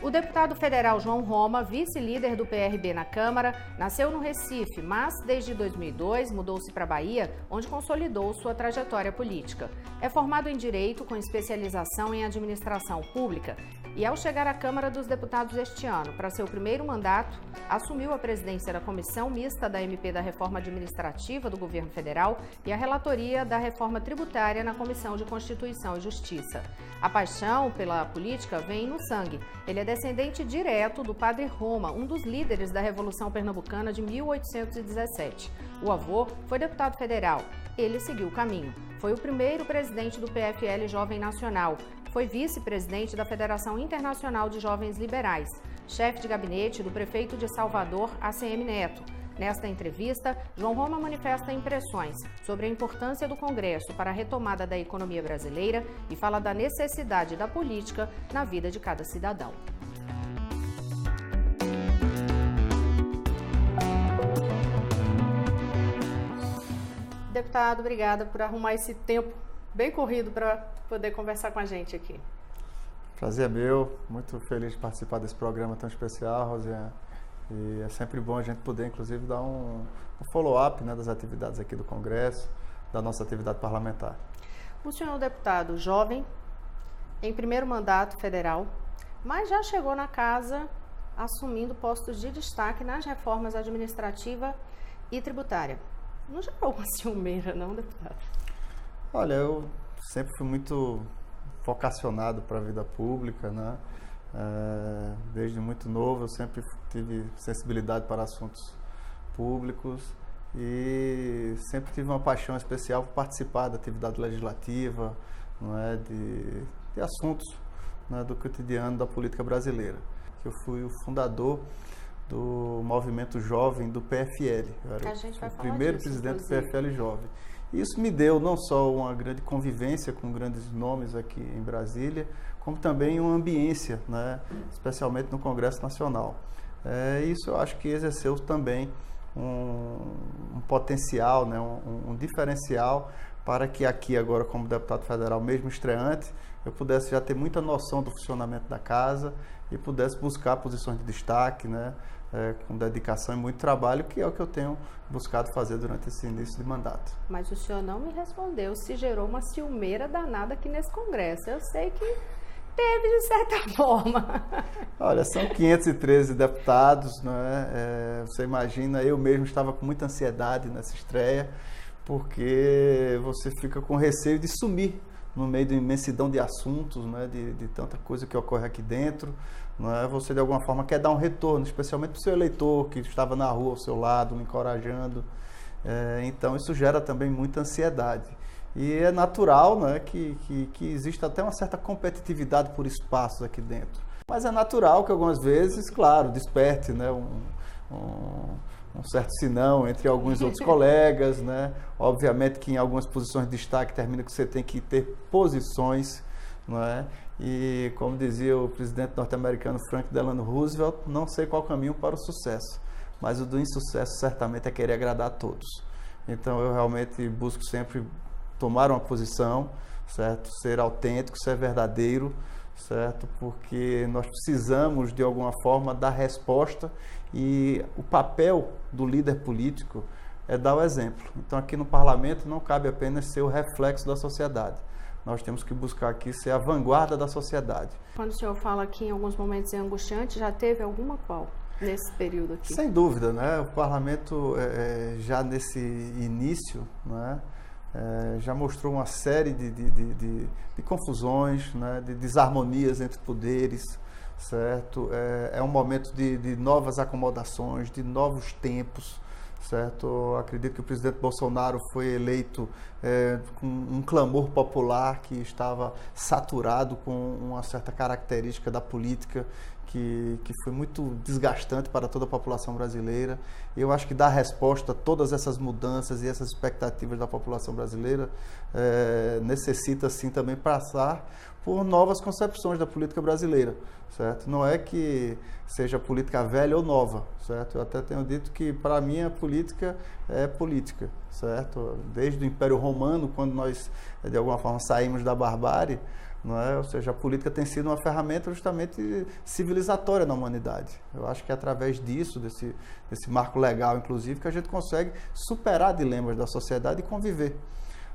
O deputado federal João Roma, vice-líder do PRB na Câmara, nasceu no Recife, mas desde 2002 mudou-se para a Bahia, onde consolidou sua trajetória política. É formado em Direito com especialização em Administração Pública e, ao chegar à Câmara dos Deputados este ano, para seu primeiro mandato, assumiu a presidência da Comissão Mista da MP da Reforma Administrativa do Governo Federal e a relatoria da Reforma Tributária na Comissão de Constituição e Justiça. A paixão pela política vem no sangue. Ele é descendente direto do Padre Roma, um dos líderes da Revolução Pernambucana de 1817. O avô foi deputado federal. Ele seguiu o caminho. Foi o primeiro presidente do PFL Jovem Nacional. Foi vice-presidente da Federação Internacional de Jovens Liberais. Chefe de gabinete do prefeito de Salvador, ACM Neto. Nesta entrevista, João Roma manifesta impressões sobre a importância do Congresso para a retomada da economia brasileira e fala da necessidade da política na vida de cada cidadão. Deputado, obrigada por arrumar esse tempo bem corrido para poder conversar com a gente aqui. Prazer é meu, muito feliz de participar desse programa tão especial, Rosiane. E é sempre bom a gente poder, inclusive, dar um follow-up, né, das atividades aqui do Congresso, da nossa atividade parlamentar. O senhor é um deputado jovem, em primeiro mandato federal, mas já chegou na casa assumindo postos de destaque nas reformas administrativa e tributária. Não gerou uma ciumeira, não, deputado? Olha, eu sempre fui muito vocacionado para a vida pública, né? Desde muito novo eu sempre tive sensibilidade para assuntos públicos e sempre tive uma paixão especial por participar da atividade legislativa, não é, de assuntos, né, do cotidiano da política brasileira. Eu fui o fundador do movimento jovem do PFL. Eu era o primeiro presidente do PFL jovem. Isso me deu não só uma grande convivência com grandes nomes aqui em Brasília, como também uma ambiência, né, especialmente no Congresso Nacional. Isso eu acho que exerceu também um potencial, né, um diferencial para que aqui agora, como deputado federal, mesmo estreante, eu pudesse já ter muita noção do funcionamento da casa e pudesse buscar posições de destaque, né, com dedicação e muito trabalho, que é o que eu tenho buscado fazer durante esse início de mandato. Mas o senhor não me respondeu se gerou uma ciumeira danada aqui nesse Congresso. Eu sei que teve, de certa forma. Olha, são 513 deputados, né? Você imagina, eu mesmo estava com muita ansiedade nessa estreia, porque você fica com receio de sumir no meio de uma imensidão de assuntos, né, de tanta coisa que ocorre aqui dentro. Né, você, de alguma forma, quer dar um retorno, especialmente para o seu eleitor, que estava na rua ao seu lado, me encorajando. Então, isso gera também muita ansiedade. E é natural, né, que exista até uma certa competitividade por espaços aqui dentro. Mas é natural que, algumas vezes, claro, desperte, né, um certo sinão entre alguns outros colegas, né? Obviamente que em algumas posições de destaque termina que você tem que ter posições, não é? E como dizia o presidente norte-americano Franklin Delano Roosevelt, não sei qual caminho para o sucesso, mas o do insucesso certamente é querer agradar a todos. Então eu realmente busco sempre tomar uma posição, certo? Ser autêntico, ser verdadeiro, certo? Porque nós precisamos de alguma forma dar resposta e o papel do líder político é dar o exemplo. Então aqui no parlamento não cabe apenas ser o reflexo da sociedade. Nós temos que buscar aqui ser a vanguarda da sociedade. Quando o senhor fala aqui em alguns momentos é angustiante, já teve alguma qual nesse período aqui? Sem dúvida, né? O parlamento já nesse início, né, já mostrou uma série de confusões, né, de desarmonias entre poderes, certo? É um momento de novas acomodações, de novos tempos, certo? Eu acredito que o presidente Bolsonaro foi eleito com um clamor popular que estava saturado com uma certa característica da política que foi muito desgastante para toda a população brasileira. Eu acho que dar resposta a todas essas mudanças e essas expectativas da população brasileira necessita, sim, também passar por novas concepções da política brasileira, certo? Não é que seja política velha ou nova, certo? Eu até tenho dito que, para mim, a política é política, certo? Desde o Império Romano, quando nós, de alguma forma, saímos da barbárie, não é? Ou seja, a política tem sido uma ferramenta justamente civilizatória na humanidade. Eu acho que é através disso, desse marco legal, inclusive, que a gente consegue superar dilemas da sociedade e conviver.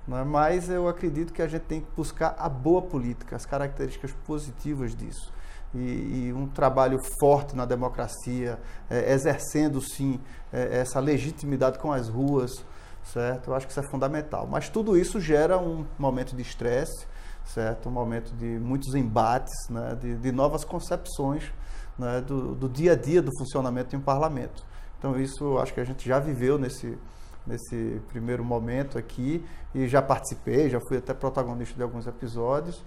Não é? Mas eu acredito que a gente tem que buscar a boa política, as características positivas disso. E um trabalho forte na democracia, exercendo, sim, essa legitimidade com as ruas, certo? Eu acho que isso é fundamental. Mas tudo isso gera um momento de estresse, certo? Um momento de muitos embates, né? de novas concepções, né? do dia a dia do funcionamento de um parlamento. Então isso eu acho que a gente já viveu nesse primeiro momento aqui e já participei, já fui até protagonista de alguns episódios.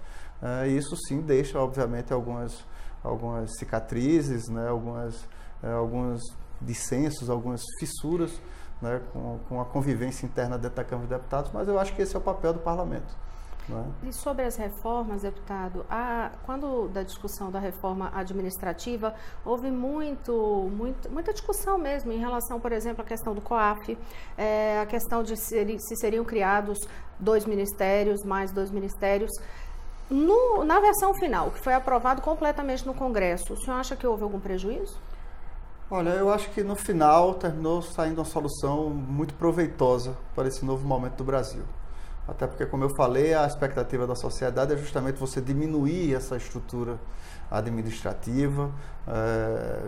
E isso sim deixa, obviamente, algumas cicatrizes, né? alguns dissensos, algumas fissuras, né? com a convivência interna dentro da Câmara de Deputados, mas eu acho que esse é o papel do parlamento. E sobre as reformas, deputado, quando da discussão da reforma administrativa, houve muita discussão mesmo em relação, por exemplo, à questão do COAF, a questão de se seriam criados 2 ministérios, mais 2 ministérios. Na versão final, que foi aprovado completamente no Congresso, o senhor acha que houve algum prejuízo? Olha, eu acho que no final terminou saindo uma solução muito proveitosa para esse novo momento do Brasil. Até porque, como eu falei, a expectativa da sociedade é justamente você diminuir essa estrutura administrativa,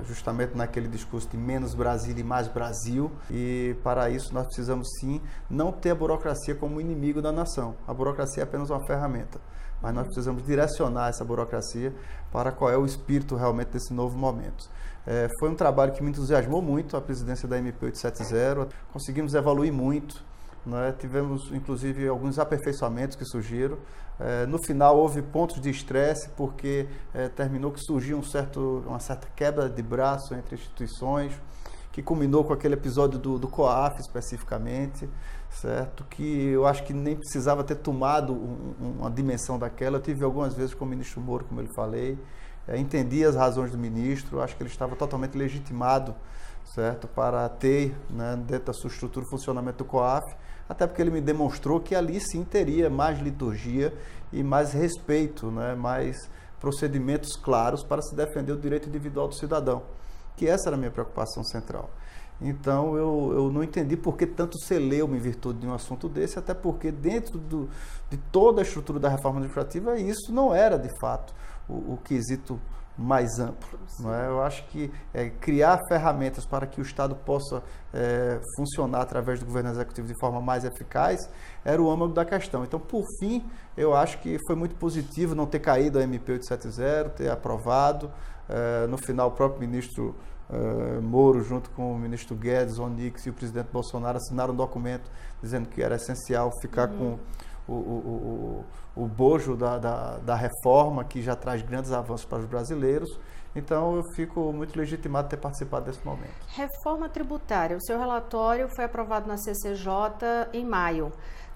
justamente naquele discurso de menos Brasil e mais Brasil. E para isso nós precisamos sim não ter a burocracia como inimigo da nação. A burocracia é apenas uma ferramenta, mas nós precisamos direcionar essa burocracia para qual é o espírito realmente desse novo momento. Foi um trabalho que me entusiasmou muito, a presidência da MP 870, conseguimos evoluir muito. Né? Tivemos, inclusive, alguns aperfeiçoamentos que surgiram. No final, houve pontos de estresse, porque terminou que surgiu uma certa quebra de braço entre instituições, que culminou com aquele episódio do COAF, especificamente, certo? Que eu acho que nem precisava ter tomado uma dimensão daquela. Eu tive algumas vezes com o ministro Moro, como eu falei, entendi as razões do ministro, acho que ele estava totalmente legitimado, certo? Para ter, né, dentro da sua estrutura, o funcionamento do COAF, até porque ele me demonstrou que ali sim teria mais liturgia e mais respeito, né, mais procedimentos claros para se defender o direito individual do cidadão, que essa era a minha preocupação central. Então eu não entendi por que tanto celeuma em virtude de um assunto desse, até porque dentro de toda a estrutura da reforma administrativa isso não era de fato o quesito mais amplo. Não é? Eu acho que criar ferramentas para que o Estado possa funcionar através do governo executivo de forma mais eficaz era o âmago da questão. Então, por fim, eu acho que foi muito positivo não ter caído a MP 870, ter aprovado. No final, o próprio ministro Moro, junto com o ministro Guedes, Onyx e o presidente Bolsonaro, assinaram um documento dizendo que era essencial ficar com o bojo da reforma, que já traz grandes avanços para os brasileiros. Então, eu fico muito legitimado de ter participado desse momento. Reforma tributária. O seu relatório foi aprovado na CCJ em maio.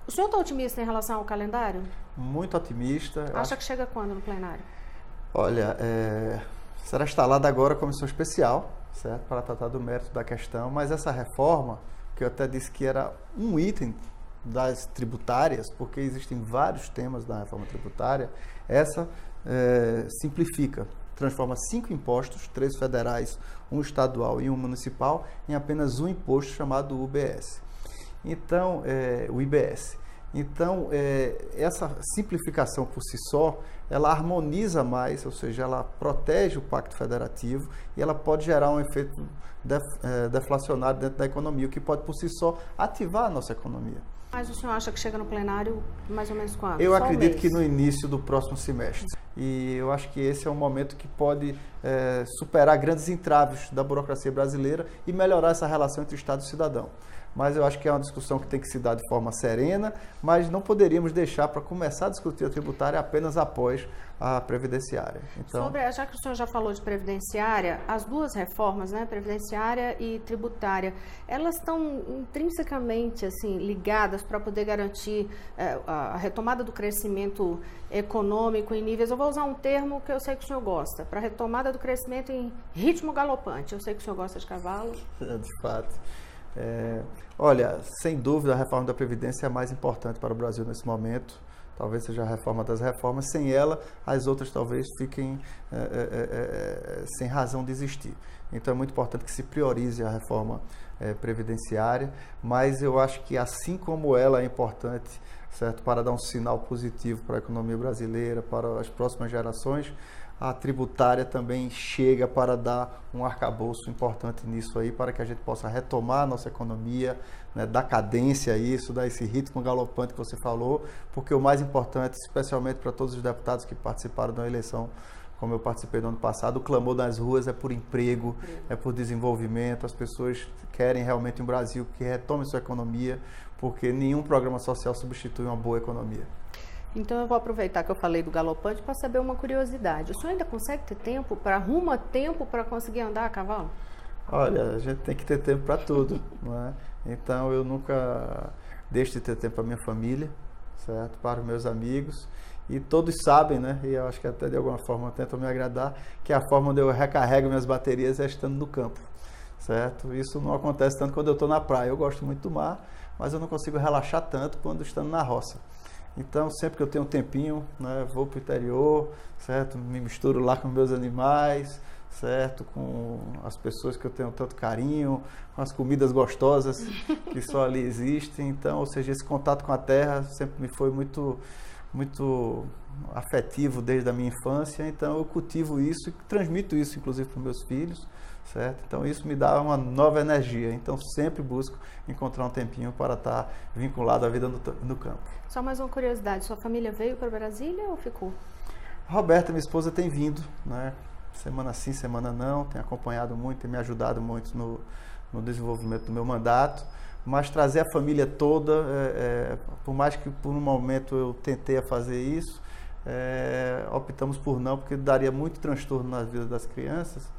O senhor está otimista em relação ao calendário? Muito otimista. Acha que chega quando no plenário? Olha, será instalada agora a comissão especial, certo, para tratar do mérito da questão, mas essa reforma, que eu até disse que era um item das tributárias, porque existem vários temas da reforma tributária, essa simplifica, transforma 5 impostos, 3 federais, 1 estadual e 1 municipal, em apenas um imposto chamado UBS. Então, o IBS. Então, essa simplificação por si só, ela harmoniza mais, ou seja, ela protege o Pacto Federativo e ela pode gerar um efeito deflacionário dentro da economia, o que pode por si só ativar a nossa economia. Mas o senhor acha que chega no plenário mais ou menos quando? Eu acredito que no início do próximo semestre. E eu acho que esse é um momento que pode superar grandes entraves da burocracia brasileira e melhorar essa relação entre Estado e cidadão. Mas eu acho que é uma discussão que tem que se dar de forma serena, mas não poderíamos deixar para começar a discutir a tributária apenas após a previdenciária. Então, já que o senhor já falou de previdenciária, as duas reformas, né, previdenciária e tributária, elas estão intrinsecamente assim, ligadas para poder garantir a retomada do crescimento econômico em níveis, eu vou usar um termo que eu sei que o senhor gosta, para a retomada do crescimento em ritmo galopante. Eu sei que o senhor gosta de cavalo. De fato. Olha, sem dúvida a reforma da Previdência é a mais importante para o Brasil nesse momento, talvez seja a reforma das reformas, sem ela as outras talvez fiquem sem razão de existir. Então é muito importante que se priorize a reforma previdenciária, mas eu acho que assim como ela é importante, certo, para dar um sinal positivo para a economia brasileira, para as próximas gerações, a tributária também chega para dar um arcabouço importante nisso aí, para que a gente possa retomar a nossa economia, né, dar cadência a isso, dar esse ritmo galopante que você falou, porque o mais importante, especialmente para todos os deputados que participaram da eleição, como eu participei no ano passado, o clamor das ruas é por emprego, é por desenvolvimento, as pessoas querem realmente um Brasil que retome sua economia, porque nenhum programa social substitui uma boa economia. Então eu vou aproveitar que eu falei do galopante para saber uma curiosidade. O senhor ainda consegue ter tempo arruma tempo para conseguir andar a cavalo? Olha, a gente tem que ter tempo para tudo, não é? Então eu nunca deixo de ter tempo para minha família, certo? Para os meus amigos. E todos sabem, né? E eu acho que até de alguma forma tentam me agradar, que a forma onde eu recarrego minhas baterias é estando no campo, certo? Isso não acontece tanto quando eu estou na praia. Eu gosto muito do mar, mas eu não consigo relaxar tanto quando estando na roça. Então, sempre que eu tenho um tempinho, né, vou para o interior, certo? Me misturo lá com meus animais, certo? Com as pessoas que eu tenho tanto carinho, com as comidas gostosas que só ali existem. Então, ou seja, esse contato com a terra sempre me foi muito afetivo desde a minha infância. Então, eu cultivo isso e transmito isso, inclusive, para os meus filhos, certo? Então, isso me dá uma nova energia. Então, sempre busco encontrar um tempinho para estar vinculado à vida no campo. Só mais uma curiosidade, sua família veio para Brasília ou ficou? A Roberta, minha esposa, tem vindo, né? Semana sim, semana não, tem acompanhado muito, tem me ajudado muito no desenvolvimento do meu mandato, mas trazer a família toda, por mais que por um momento eu tentei a fazer isso, optamos por não, porque daria muito transtorno na vida das crianças.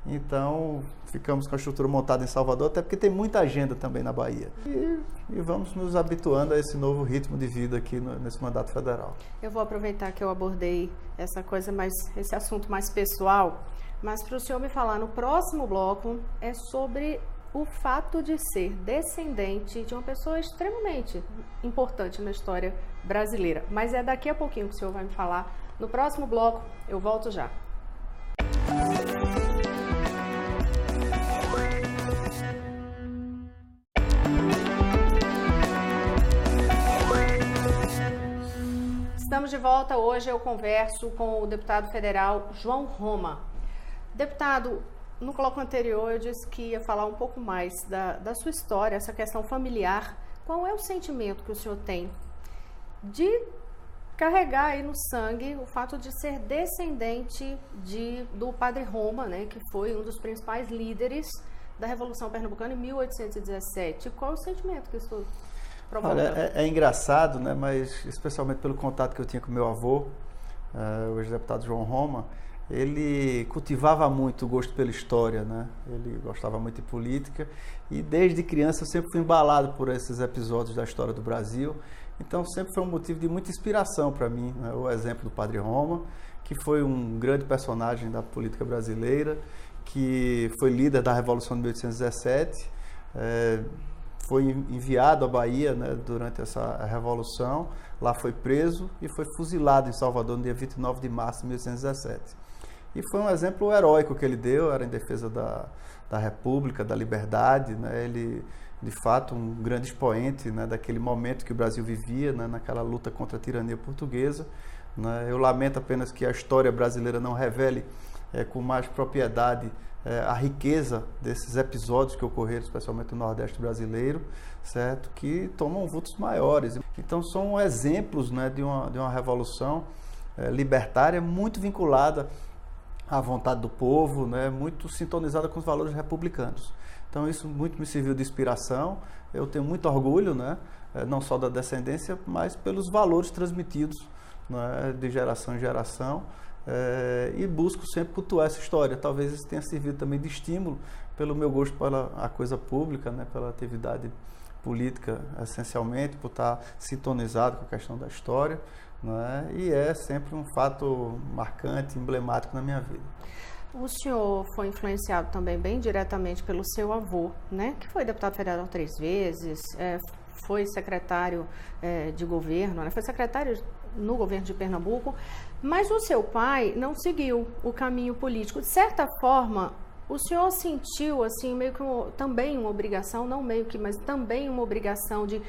Então, ficamos com a estrutura montada em Salvador, até porque tem muita agenda também na Bahia. E vamos nos habituando a esse novo ritmo de vida aqui nesse mandato federal. Eu vou aproveitar que eu abordei esse assunto mais pessoal, mas para o senhor me falar no próximo bloco é sobre o fato de ser descendente de uma pessoa extremamente importante na história brasileira. Mas é daqui a pouquinho que o senhor vai me falar. No próximo bloco, eu volto já. Estamos de volta. Hoje eu converso com o deputado federal João Roma. Deputado, no bloco anterior eu disse que ia falar um pouco mais da sua história, essa questão familiar. Qual é o sentimento que o senhor tem de carregar aí no sangue o fato de ser descendente do Padre Roma, né, que foi um dos principais líderes da Revolução Pernambucana em 1817? Qual é o sentimento que isso provoca? Olha, é engraçado, né, mas especialmente pelo contato que eu tinha com meu avô, o ex-deputado João Roma, ele cultivava muito o gosto pela história, né? Ele gostava muito de política e desde criança eu sempre fui embalado por esses episódios da história do Brasil. Então sempre foi um motivo de muita inspiração para mim, né? O exemplo do Padre Roma, que foi um grande personagem da política brasileira, que foi líder da Revolução de 1817, foi enviado à Bahia, né, durante essa revolução, lá foi preso e foi fuzilado em Salvador no dia 29 de março de 1817. E foi um exemplo heróico que ele deu, era em defesa da República, da liberdade, né? Ele, de fato, um grande expoente, né, daquele momento que o Brasil vivia, né, naquela luta contra a tirania portuguesa, né? Eu lamento apenas que a história brasileira não revele com mais propriedade a riqueza desses episódios que ocorreram, especialmente no Nordeste brasileiro, certo? Que tomam vultos maiores. Então, são exemplos, né, de uma revolução libertária muito vinculada à vontade do povo, né, muito sintonizada com os valores republicanos. Então isso muito me serviu de inspiração. Eu tenho muito orgulho, né, não só da descendência, mas pelos valores transmitidos, né, de geração em geração, e busco sempre cultuar essa história. Talvez isso tenha servido também de estímulo pelo meu gosto pela coisa pública, né, pela atividade política essencialmente, por estar sintonizado com a questão da história. Né? E é sempre um fato marcante, emblemático na minha vida. O senhor foi influenciado também bem diretamente pelo seu avô, né? Que foi deputado federal 3 vezes, foi secretário de governo, né? Foi secretário no governo de Pernambuco, mas o seu pai não seguiu o caminho político. De certa forma, o senhor sentiu assim meio que também uma obrigação, não meio que, mas também uma obrigação de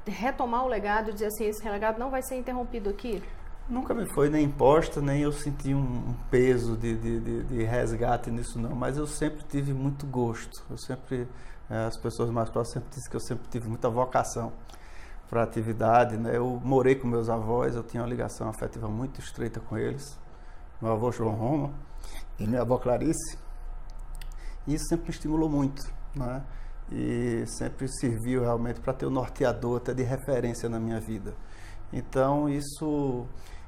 retomar o legado, dizer assim, esse legado não vai ser interrompido aqui? Nunca me foi nem imposta, nem eu senti um peso de resgate nisso não, mas eu sempre tive muito gosto. Eu sempre, as pessoas mais próximas sempre dizem que eu sempre tive muita vocação para a atividade, né? Eu morei com meus avós, eu tinha uma ligação afetiva muito estreita com eles, meu avô João Roma e minha avó Clarice, e isso sempre me estimulou muito, né? E sempre serviu realmente para ter um norteador até de referência na minha vida. Então isso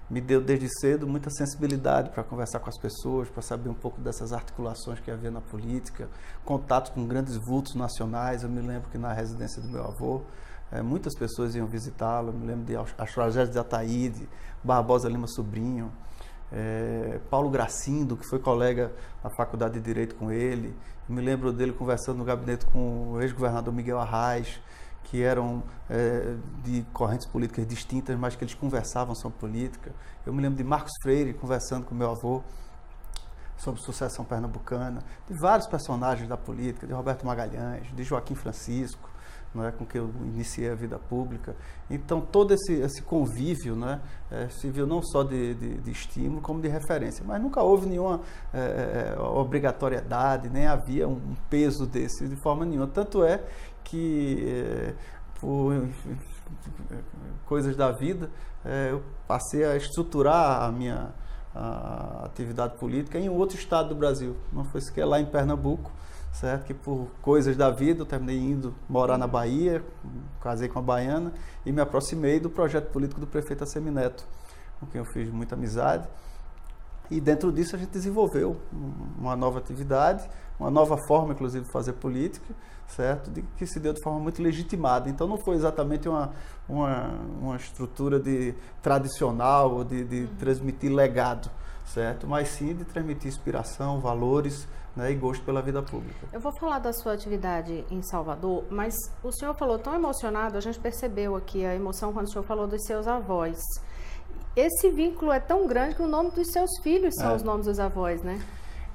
me deu desde cedo muita sensibilidade para conversar com as pessoas, para saber um pouco dessas articulações que havia na política, contato com grandes vultos nacionais. Eu me lembro que na residência do meu avô, muitas pessoas iam visitá-lo. Eu me lembro de Astragés de Ataíde, Barbosa Lima Sobrinho, Paulo Gracindo, que foi colega na Faculdade de Direito com ele. Eu me lembro dele conversando no gabinete com o ex-governador Miguel Arraes, que eram de correntes políticas distintas, mas que eles conversavam sobre política. Eu me lembro de Marcos Freire conversando com meu avô sobre sucessão pernambucana, de vários personagens da política, de Roberto Magalhães, de Joaquim Francisco, não é, com que eu iniciei a vida pública. Então, todo esse convívio, né, serviu não só de estímulo, como de referência. Mas nunca houve nenhuma obrigatoriedade, nem havia um peso desse de forma nenhuma. Tanto é que, por coisas da vida, eu passei a estruturar a minha atividade política em outro estado do Brasil. Não foi sequer lá em Pernambuco, certo? Que por coisas da vida eu terminei indo morar na Bahia, casei com a baiana e me aproximei do projeto político do prefeito Assemineto, com quem eu fiz muita amizade. E dentro disso a gente desenvolveu uma nova atividade, uma nova forma, inclusive, de fazer política, certo? Que se deu de forma muito legitimada. Então não foi exatamente uma estrutura tradicional ou de transmitir legado, certo? Mas sim de transmitir inspiração, valores, né, e gosto pela vida pública. Eu vou falar da sua atividade em Salvador, mas o senhor falou tão emocionado, a gente percebeu aqui a emoção quando o senhor falou dos seus avós. Esse vínculo é tão grande que o nome dos seus filhos são os nomes dos avós, né?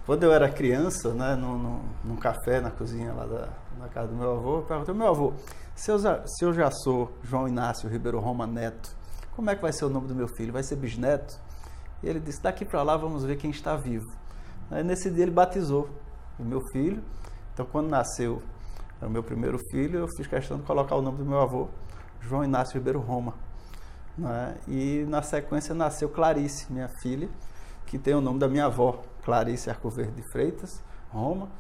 Quando eu era criança, né, num café na cozinha lá na casa do meu avô, eu perguntei: meu avô, se eu já sou João Inácio Ribeiro Roma Neto, como é que vai ser o nome do meu filho? Vai ser bisneto? E ele disse: daqui para lá vamos ver quem está vivo. Aí, nesse dia ele batizou o meu filho. Então, quando nasceu o meu primeiro filho, eu fiz questão de colocar o nome do meu avô, João Inácio Ribeiro Roma, né? E na sequência nasceu Clarice, minha filha, que tem o nome da minha avó, Clarice Arcoverde de Freitas Roma,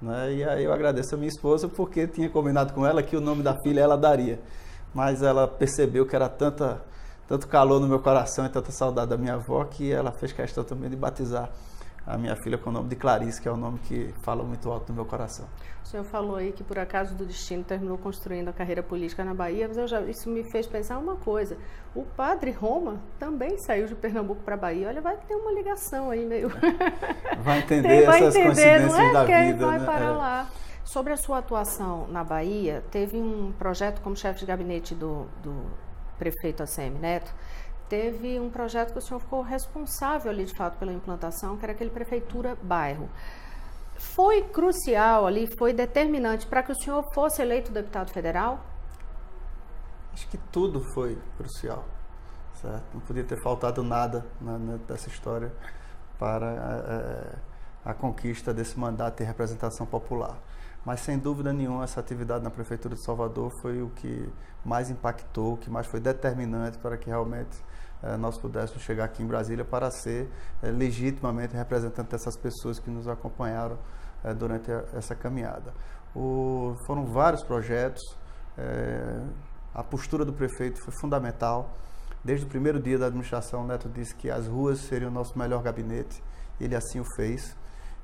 né? E aí eu agradeço a minha esposa, porque tinha combinado com ela que o nome da filha ela daria, mas ela percebeu que era tanto calor no meu coração e tanta saudade da minha avó, que ela fez questão também de batizar a minha filha com o nome de Clarice, que é um nome que fala muito alto no meu coração. O senhor falou aí que por acaso do destino terminou construindo a carreira política na Bahia, mas isso me fez pensar uma coisa: o padre Roma também saiu de Pernambuco para a Bahia. Olha, vai ter uma ligação aí meio... Vai entender essas coincidências não é da que vida, vai né? parar lá. Sobre a sua atuação na Bahia, teve um projeto como chefe de gabinete do prefeito Assemineto. Teve um projeto que o senhor ficou responsável ali, de fato, pela implantação, que era aquele Prefeitura Bairro. Foi crucial ali, foi determinante para que o senhor fosse eleito deputado federal? Acho que tudo foi crucial, certo? Não podia ter faltado nada dessa história para a conquista desse mandato de representação popular. Mas, sem dúvida nenhuma, essa atividade na Prefeitura de Salvador foi o que mais impactou, o que mais foi determinante para que realmente nós pudéssemos chegar aqui em Brasília para ser legitimamente representante dessas pessoas que nos acompanharam durante essa caminhada. Foram vários projetos, a postura do prefeito foi fundamental. Desde o primeiro dia da administração, o Neto disse que as ruas seriam o nosso melhor gabinete, ele assim o fez.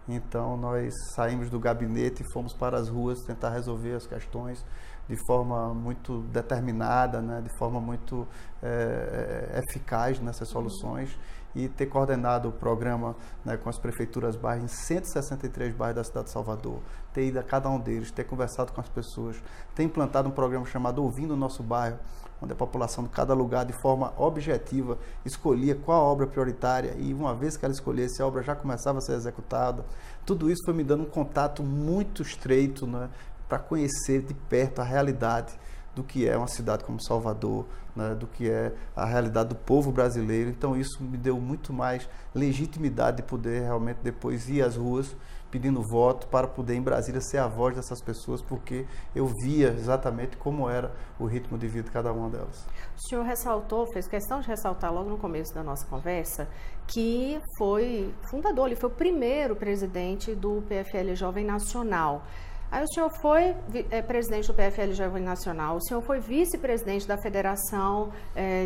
Então, nós saímos do gabinete e fomos para as ruas tentar resolver as questões de forma muito determinada, né, de forma muito eficaz nessas soluções. e ter coordenado o programa, né, com as prefeituras bairros em 163 bairros da cidade de Salvador, ter ido a cada um deles, ter conversado com as pessoas, ter implantado um programa chamado Ouvindo o Nosso Bairro, onde a população de cada lugar, de forma objetiva, escolhia qual a obra prioritária e uma vez que ela escolhesse, a obra já começava a ser executada. Tudo isso foi me dando um contato muito estreito, né, para conhecer de perto a realidade do que é uma cidade como Salvador, né, do que é a realidade do povo brasileiro. Então isso me deu muito mais legitimidade de poder realmente depois ir às ruas pedindo voto para poder em Brasília ser a voz dessas pessoas, porque eu via exatamente como era o ritmo de vida de cada uma delas. O senhor ressaltou, fez questão de ressaltar logo no começo da nossa conversa, que foi fundador, ele foi o primeiro presidente do PFL Jovem Nacional. Aí o senhor foi presidente do PFL Jovem Nacional, o senhor foi vice-presidente da Federação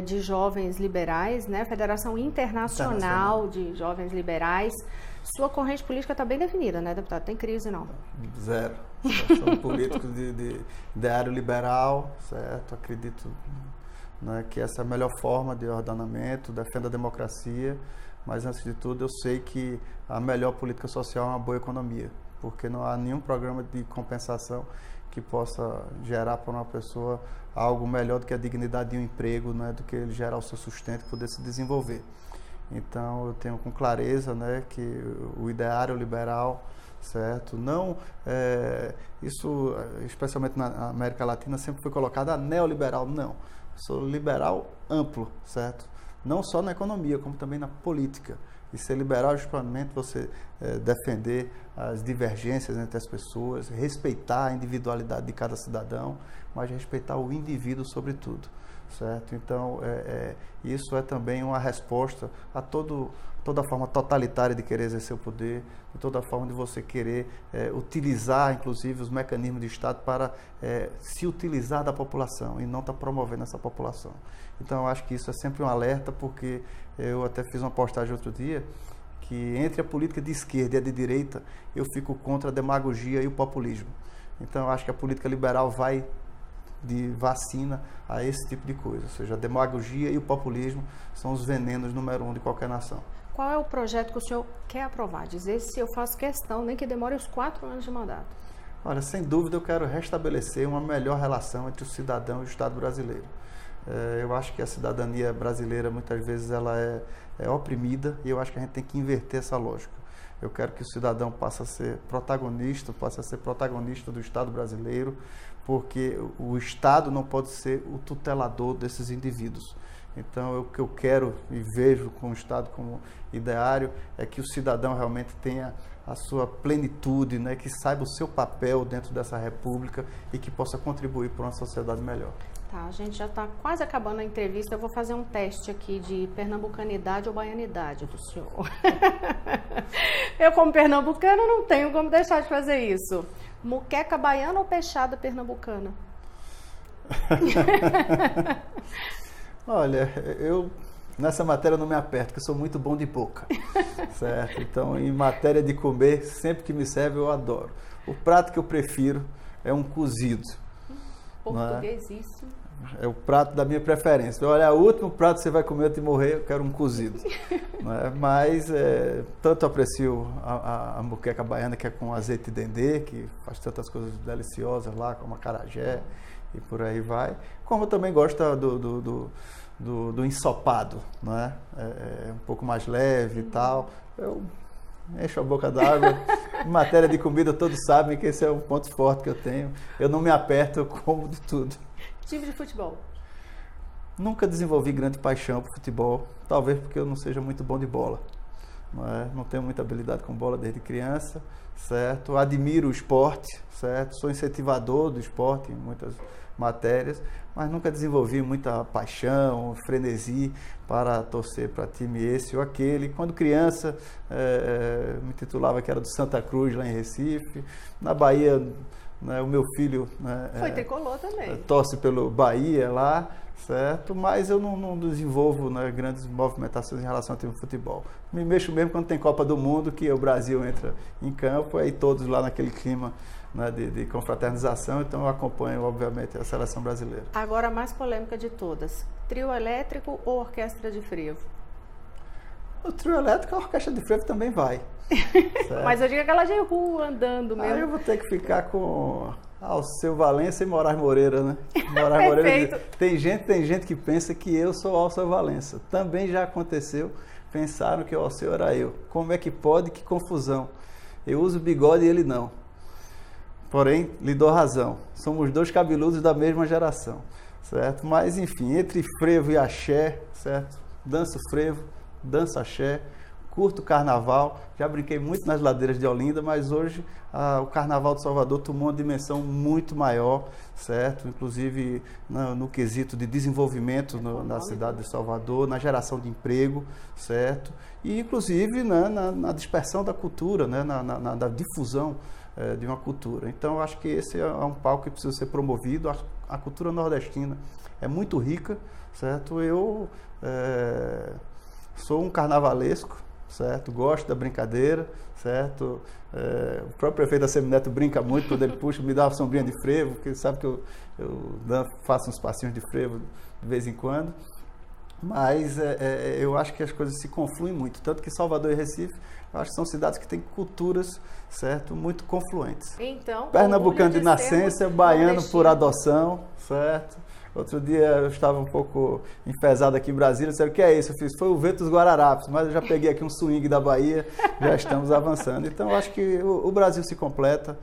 de Jovens Liberais, né? Federação Internacional de Jovens Liberais. Sua corrente política está bem definida, né, deputado? Tem crise, não? Zero. Sou político de ideário liberal, certo? Acredito, né, que essa é a melhor forma de ordenamento, defendo a democracia, mas antes de tudo eu sei que a melhor política social é uma boa economia, porque não há nenhum programa de compensação que possa gerar para uma pessoa algo melhor do que a dignidade de um emprego, né, do que ele gerar o seu sustento e poder se desenvolver. Então eu tenho com clareza, né, que o ideário liberal, certo? Não, isso especialmente na América Latina sempre foi colocado a neoliberal, não. Eu sou liberal amplo, certo? Não só na economia, como também na política. E ser liberal é justamente você defender as divergências entre as pessoas, respeitar a individualidade de cada cidadão, mas respeitar o indivíduo sobretudo, certo? Então, isso é também uma resposta a toda a forma totalitária de querer exercer o poder, de toda a forma de você querer utilizar, inclusive, os mecanismos de Estado para se utilizar da população e não estar promovendo essa população. Então, eu acho que isso é sempre um alerta, porque eu até fiz uma postagem outro dia, que entre a política de esquerda e a de direita, eu fico contra a demagogia e o populismo. Então, eu acho que a política liberal vai de vacina a esse tipo de coisa, ou seja, a demagogia e o populismo são os venenos número 1 de qualquer nação. Qual é o projeto que o senhor quer aprovar? Dizer se eu faço questão, nem que demore os 4 anos de mandato. Olha, sem dúvida eu quero restabelecer uma melhor relação entre o cidadão e o Estado brasileiro. Eu acho que a cidadania brasileira, muitas vezes, ela é oprimida e eu acho que a gente tem que inverter essa lógica. Eu quero que o cidadão passe a ser protagonista do Estado brasileiro, porque o Estado não pode ser o tutelador desses indivíduos. Então, o que eu quero e vejo com o Estado como ideário é que o cidadão realmente tenha a sua plenitude, né, que saiba o seu papel dentro dessa república e que possa contribuir para uma sociedade melhor. Tá, a gente já está quase acabando a entrevista, eu vou fazer um teste aqui de pernambucanidade ou baianidade do senhor. Eu, como pernambucana, não tenho como deixar de fazer isso. Muqueca baiana ou peixada pernambucana? Olha, eu nessa matéria não me aperto, porque eu sou muito bom de boca, certo? Então, em matéria de comer, sempre que me serve, eu adoro. O prato que eu prefiro é um cozido. Português, isso. É o prato da minha preferência. Olha, o último prato que você vai comer antes de morrer, eu quero um cozido. Mas tanto aprecio a moqueca baiana, que é com azeite de dendê, que faz tantas coisas deliciosas lá, como acarajé e por aí vai, como eu também gosto do ensopado, né? É um pouco mais leve e tal. Eu encho a boca d'água. Em matéria de comida, todos sabem que esse é um ponto forte que eu tenho. Eu não me aperto, eu como de tudo. Time de futebol? Nunca desenvolvi grande paixão por futebol, talvez porque eu não seja muito bom de bola. Não tenho muita habilidade com bola desde criança, certo? Admiro o esporte, certo? Sou incentivador do esporte em muitas matérias, mas nunca desenvolvi muita paixão, frenesi para torcer para time esse ou aquele. Quando criança, me titulava que era do Santa Cruz, lá em Recife. Na Bahia, né, o meu filho foi tricolor também. Torce pelo Bahia lá, certo? Mas eu não desenvolvo, né, grandes movimentações em relação ao time de futebol. Me mexo mesmo quando tem Copa do Mundo, que o Brasil entra em campo, aí todos lá naquele clima, né, de confraternização, então eu acompanho, obviamente, a seleção brasileira. Agora, a mais polêmica de todas, trio elétrico ou orquestra de frevo? O trio elétrico, a orquestra de frevo também vai. Mas eu digo aquela de rua, andando mesmo. Aí eu vou ter que ficar com Alceu Valença e Moraes Moreira, né? Moraes Moreira. Tem gente que pensa que eu sou Alceu Valença. Também já aconteceu. Pensaram que o Alceu era eu. Como é que pode? Que confusão. Eu uso bigode e ele não. Porém, lhe dou razão. Somos dois cabeludos da mesma geração, certo? Mas, enfim, entre frevo e axé, certo? Danço frevo, danço axé, curto carnaval. Já brinquei muito nas ladeiras de Olinda, mas hoje o Carnaval de Salvador tomou uma dimensão muito maior, certo? Inclusive no quesito de desenvolvimento na cidade de Salvador, na geração de emprego, certo? E, inclusive, na dispersão da cultura, né? na difusão de uma cultura. Então, eu acho que esse é um palco que precisa ser promovido. A cultura nordestina é muito rica, certo? Eu sou um carnavalesco, certo? Gosto da brincadeira, certo? O próprio prefeito da Semineto brinca muito quando ele puxa, me dá uma sombrinha de frevo, porque ele sabe que eu faço uns passinhos de frevo de vez em quando. Mas eu acho que as coisas se confluem muito, tanto que Salvador e Recife, eu acho que são cidades que têm culturas, certo, muito confluentes. Então, pernambucano de nascença, baiano por adoção, certo? Outro dia eu estava um pouco enfesado aqui em Brasília, disseram, o que é isso? Eu fiz, foi o vento dos Guararapes, mas eu já peguei aqui um swing da Bahia, já estamos avançando. Então, eu acho que o Brasil se completa,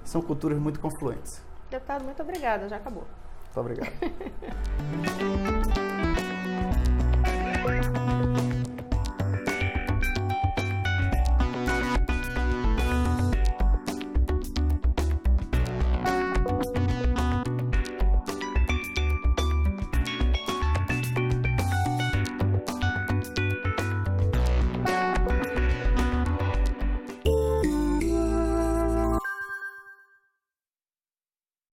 são culturas muito confluentes. Deputado, muito obrigada, já acabou. Muito obrigado.